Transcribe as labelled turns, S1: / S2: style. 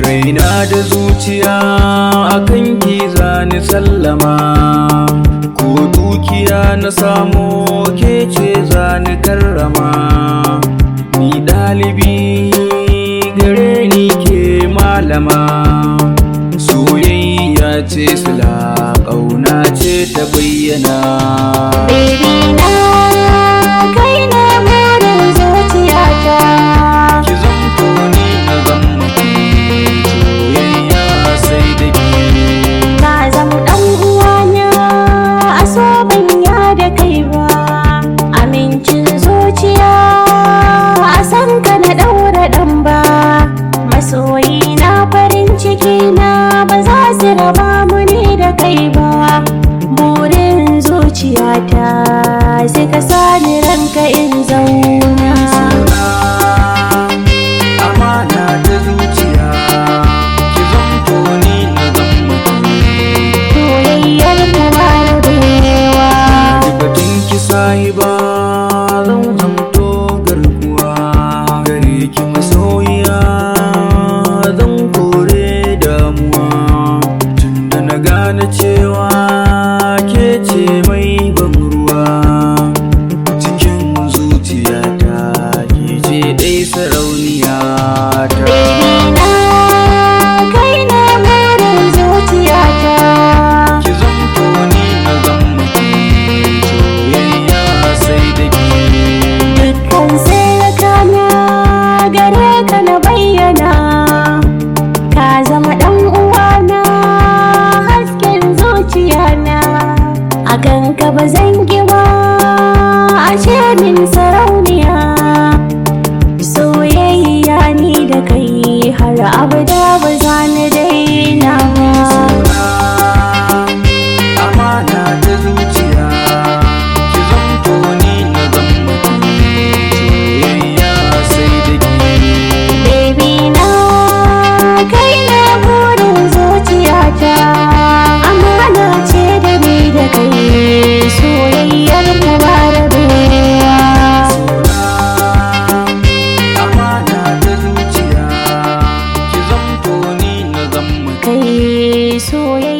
S1: raina da zuciya akan ki zani sallama, ko dukiya na samu ke ce zani karrama. Ni ɗalibi gare ni ke malama, soyayya ce sila ƙauna ce ta bayyana.
S2: Raba mu ne da kai ba, burin zuciyata sai ka sani ranka in zauna.
S1: Amana ta zuciya ki zamto ni na zama
S2: soyayyar mu ba rabewa.
S1: batun ki sahiba zan zamto garkuwa gare ki masoyiya, zan kore damuwa na gane cewa ke ce mai ban ruwa cikin zuciyata, ke ce dai sarauniya ta.
S2: Kai na burin zuciyata,
S1: ki zamto ni na zama soyayya sai da ke.
S2: dukkan sai na kana gare ka na bayyana, ka zama ɗan uwana a ganka ba zan ba a ce min sarauniya. Soyayya ni da kai har abada ba za ni daina ba.
S1: Amana ta zuciya ki zamto ni na zama soyayya sai da ke.
S2: Baby na kai na burin zuciyata, amana ce da ni da kai soyayyar mu ba rabewa.
S1: Amana ta zuciya ki zamto ni na zama
S2: kai soyayya.